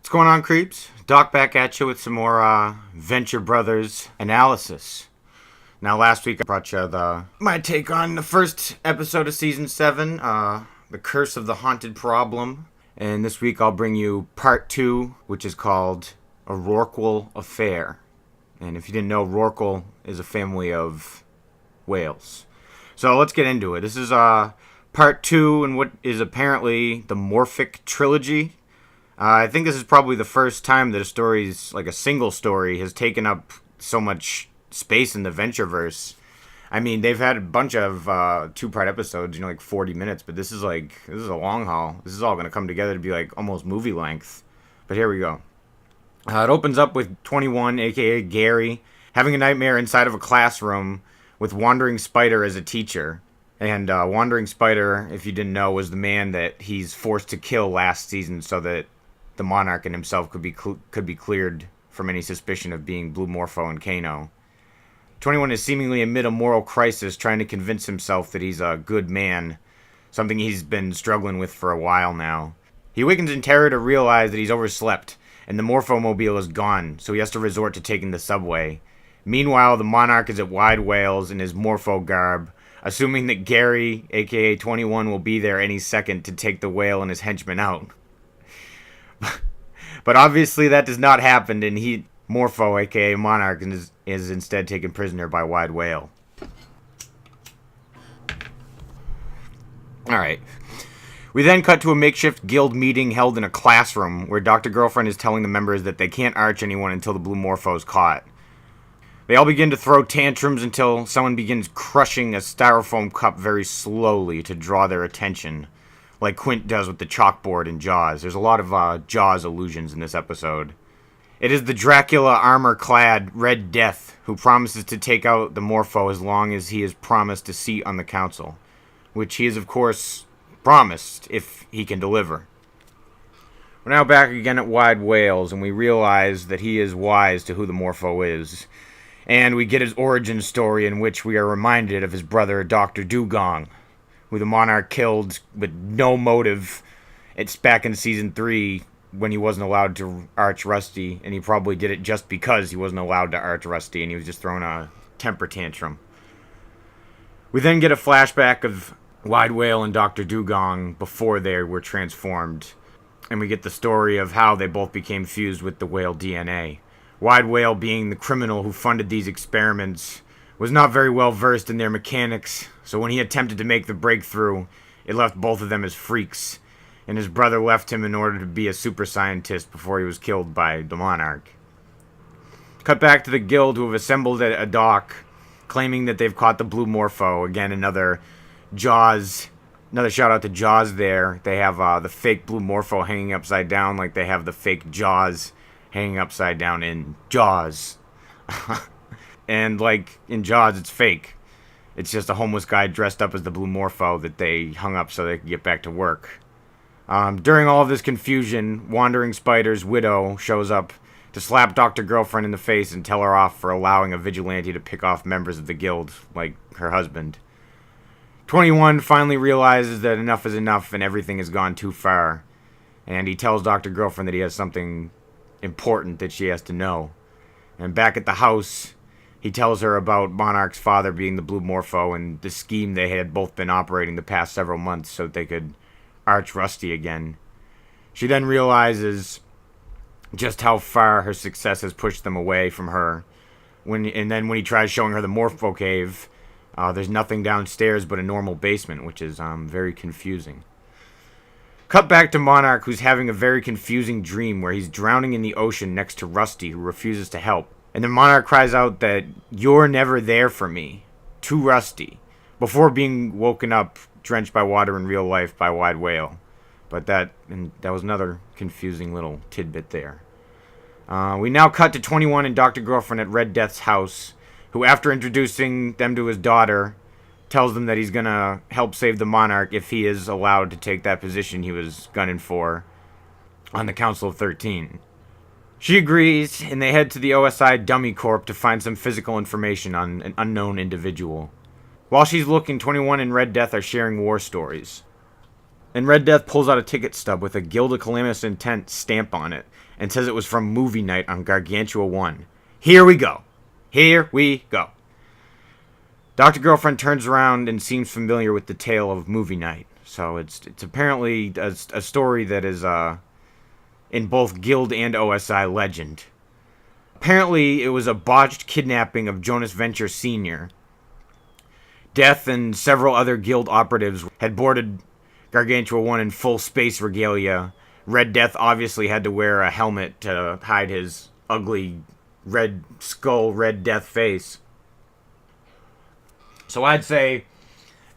What's going on, creeps? Doc back at you with some more Venture Brothers analysis. Now, last week I brought you my take on the first episode of Season 7, The Curse of the Haunted Problem. And this week I'll bring you Part 2, which is called A Rorqual Affair. And if you didn't know, Rorqual is a family of whales. So let's get into it. This is Part 2 in what is apparently the Morphic Trilogy. I think this is probably the first time that a story's, like a single story, has taken up so much space in the Ventureverse. I mean, they've had a bunch of two-part episodes, like 40 minutes, but this is a long haul. This is all going to come together to be like almost movie length. But here we go. It opens up with 21, aka Gary, having a nightmare inside of a classroom with Wandering Spider as a teacher. And Wandering Spider, if you didn't know, was the man that he's forced to kill last season so that the Monarch and himself could be cleared from any suspicion of being Blue Morpho and Kano. 21 is seemingly amid a moral crisis, trying to convince himself that he's a good man, something he's been struggling with for a while now. He awakens in terror to realize that he's overslept, and the Morphomobile is gone, so he has to resort to taking the subway. Meanwhile, the Monarch is at Wide Wales in his Morpho garb, assuming that Gary, aka 21, will be there any second to take the whale and his henchmen out. But obviously that does not happen, and Morpho, aka Monarch, is instead taken prisoner by Wide Whale. Alright. We then cut to a makeshift guild meeting held in a classroom, where Dr. Girlfriend is telling the members that they can't arch anyone until the Blue Morpho is caught. They all begin to throw tantrums until someone begins crushing a styrofoam cup very slowly to draw their attention, like Quint does with the chalkboard in Jaws. There's a lot of Jaws allusions in this episode. It is the Dracula armor-clad Red Death who promises to take out the Morpho as long as he is promised a seat on the council, which he is, of course, promised if he can deliver. We're now back again at Wide Wales, and we realize that he is wise to who the Morpho is. And we get his origin story, in which we are reminded of his brother, Dr. Dugong, who the Monarch killed with no motive. It's back in Season 3 when he wasn't allowed to arch Rusty, and he probably did it just because he wasn't allowed to arch Rusty, and he was just throwing a temper tantrum. We then get a flashback of Wide Whale and Dr. Dugong before they were transformed, and we get the story of how they both became fused with the whale DNA. Wide Whale, being the criminal who funded these experiments, was not very well versed in their mechanics, so when he attempted to make the breakthrough, it left both of them as freaks, and his brother left him in order to be a super scientist before he was killed by the Monarch. Cut back to the guild, who have assembled at a dock, claiming that they've caught the Blue Morpho. Again, another shout out to Jaws there. They have the fake Blue Morpho hanging upside down like they have the fake Jaws hanging upside down in Jaws. And like in Jaws, it's fake. It's just a homeless guy dressed up as the Blue Morpho that they hung up so they could get back to work. During all of this confusion, Wandering Spider's widow shows up to slap Dr. Girlfriend in the face and tell her off for allowing a vigilante to pick off members of the guild, like her husband. 21 finally realizes that enough is enough and everything has gone too far. And he tells Dr. Girlfriend that he has something important that she has to know. And back at the house, he tells her about Monarch's father being the Blue Morpho and the scheme they had both been operating the past several months so that they could arch Rusty again. She then realizes just how far her success has pushed them away from her. And then when he tries showing her the Morpho cave, there's nothing downstairs but a normal basement, which is very confusing. Cut back to Monarch, who's having a very confusing dream where he's drowning in the ocean next to Rusty, who refuses to help. And then Monarch cries out that, "You're never there for me," to Rusty, before being woken up, drenched by water in real life by Wide Whale. But that was another confusing little tidbit there. We now cut to 21 and Dr. Girlfriend at Red Death's house, who, after introducing them to his daughter, tells them that he's gonna help save the Monarch if he is allowed to take that position he was gunning for on the Council of 13. She agrees, and they head to the OSI Dummy Corp to find some physical information on an unknown individual. While she's looking, 21 and Red Death are sharing war stories. And Red Death pulls out a ticket stub with a Guild of Calamitous Intent stamp on it and says it was from movie night on Gargantua 1. Here we go. Here we go. Dr. Girlfriend turns around and seems familiar with the tale of movie night. So it's apparently a story that is in both Guild and OSI legend. Apparently, it was a botched kidnapping of Jonas Venture Sr. Death and several other Guild operatives had boarded Gargantua 1 in full space regalia. Red Death obviously had to wear a helmet to hide his ugly red skull, Red Death face. So I'd say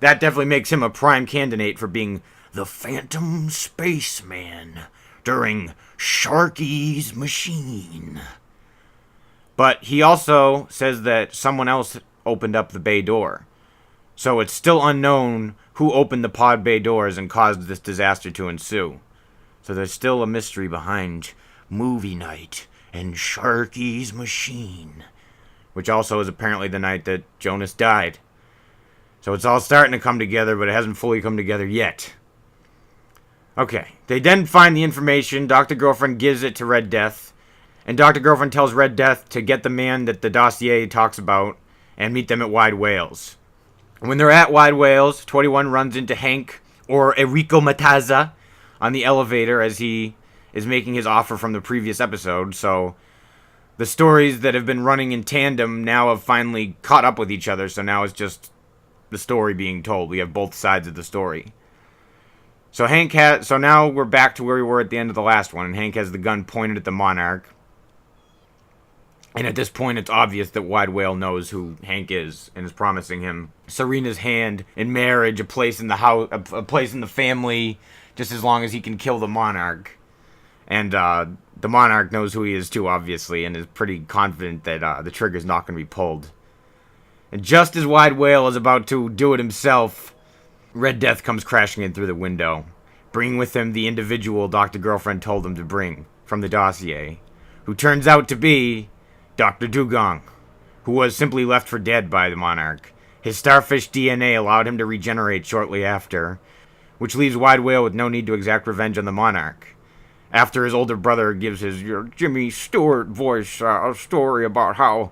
that definitely makes him a prime candidate for being the Phantom Spaceman during Sharky's Machine. But he also says that someone else opened up the bay door. So it's still unknown who opened the pod bay doors and caused this disaster to ensue. So there's still a mystery behind movie night and Sharky's Machine, which also is apparently the night that Jonas died. So it's all starting to come together, but it hasn't fully come together yet. Okay, they then find the information. Dr. Girlfriend gives it to Red Death, and Dr. Girlfriend tells Red Death to get the man that the dossier talks about and meet them at Wide Wales. When they're at Wide Wales, 21 runs into Hank, or Enrico Mataza, on the elevator as he is making his offer from the previous episode. So the stories that have been running in tandem now have finally caught up with each other, so now it's just the story being told. We have both sides of the story. So now we're back to where we were at the end of the last one, and Hank has the gun pointed at the Monarch. And at this point, it's obvious that Wide Whale knows who Hank is and is promising him Serena's hand in marriage, a place in the house, a place in the family, just as long as he can kill the Monarch. And the Monarch knows who he is too, obviously, and is pretty confident that the trigger's not going to be pulled. And just as Wide Whale is about to do it himself, Red Death comes crashing in through the window, bringing with him the individual Dr. Girlfriend told him to bring from the dossier, who turns out to be Dr. Dugong, who was simply left for dead by the Monarch. His starfish DNA allowed him to regenerate shortly after, which leaves Wide Whale with no need to exact revenge on the Monarch. After his older brother gives his Jimmy Stewart voice a story about how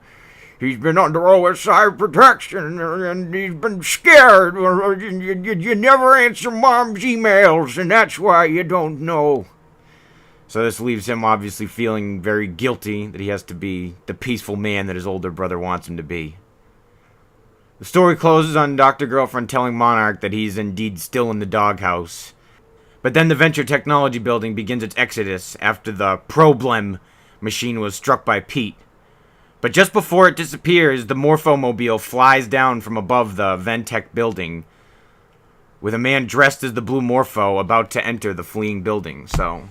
he's been under OSI protection and he's been scared. You never answer mom's emails, and that's why you don't know. So this leaves him obviously feeling very guilty that he has to be the peaceful man that his older brother wants him to be. The story closes on Dr. Girlfriend telling Monarch that he's indeed still in the doghouse. But then the Venture Technology building begins its exodus after the Problem machine was struck by Pete. But just before it disappears, the Morphomobile flies down from above the Ventech building, with a man dressed as the Blue Morpho about to enter the fleeing building. So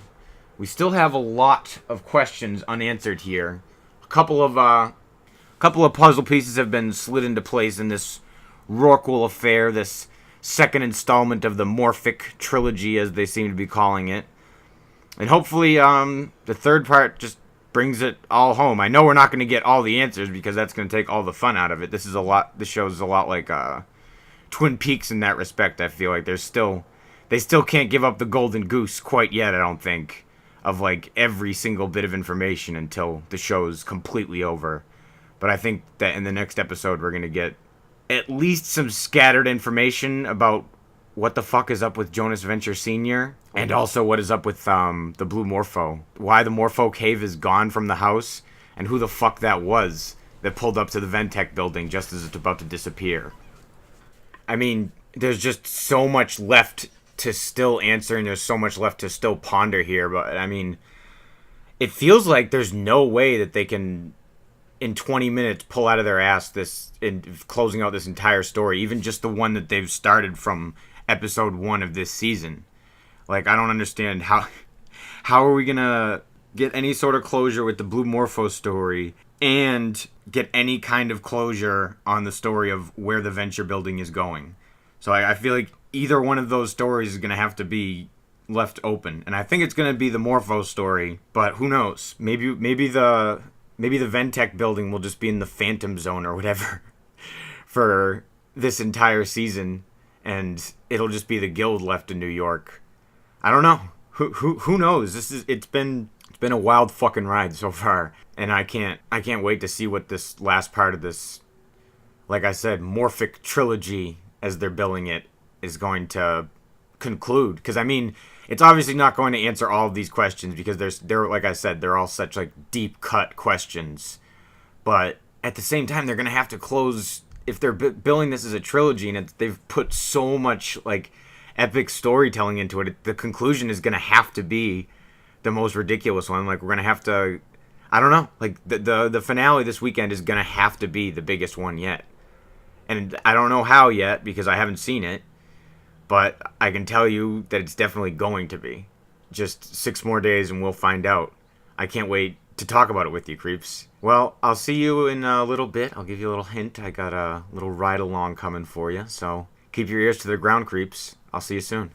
we still have a lot of questions unanswered here. A couple of puzzle pieces have been slid into place in this Rorqual Affair, this second installment of the Morphic Trilogy, as they seem to be calling it. And hopefully the third part just brings it all home. I know we're not going to get all the answers because that's going to take all the fun out of it. This show's a lot like Twin Peaks in that respect. I feel like they still can't give up the golden goose quite yet, I don't think, of like every single bit of information until the show's completely over. But I think that in the next episode we're going to get at least some scattered information about what the fuck is up with Jonas Venture Sr. and also what is up with the Blue Morpho. Why the Morpho cave is gone from the house, and who the fuck that was that pulled up to the Ventech building just as it's about to disappear. I mean, there's just so much left to still answer, and there's so much left to still ponder here, but I mean, it feels like there's no way that they can, in 20 minutes, pull out of their ass this, in closing out this entire story, even just the one that they've started from episode 1 of this season. Like, I don't understand how are we gonna get any sort of closure with the Blue Morpho story and get any kind of closure on the story of where the Venture building is going. So I feel like either one of those stories is going to have to be left open. And I think it's going to be the Morpho story, but who knows? Maybe the Ventech building will just be in the Phantom Zone or whatever for this entire season. and it'll just be the guild left in New York. I don't know. Who knows? It's been a wild fucking ride so far, and I can't wait to see what this last part of this, like I said, Morphic Trilogy, as they're billing it, is going to conclude. Because I mean, it's obviously not going to answer all of these questions, because they're like I said, they're all such like deep cut questions. But at the same time, they're gonna have to close, if they're billing this as a trilogy, and they've put so much like epic storytelling into it. The conclusion is gonna have to be the most ridiculous one. Like, we're gonna have to, I don't know, like the finale this weekend is gonna have to be the biggest one yet. And I don't know how yet, because I haven't seen it, but I can tell you that it's definitely going to be. Just 6 more days and we'll find out. I can't wait to talk about it with you, creeps. Well, I'll see you in a little bit. I'll give you a little hint. I got a little ride along coming for you, so keep your ears to the ground, creeps. I'll see you soon.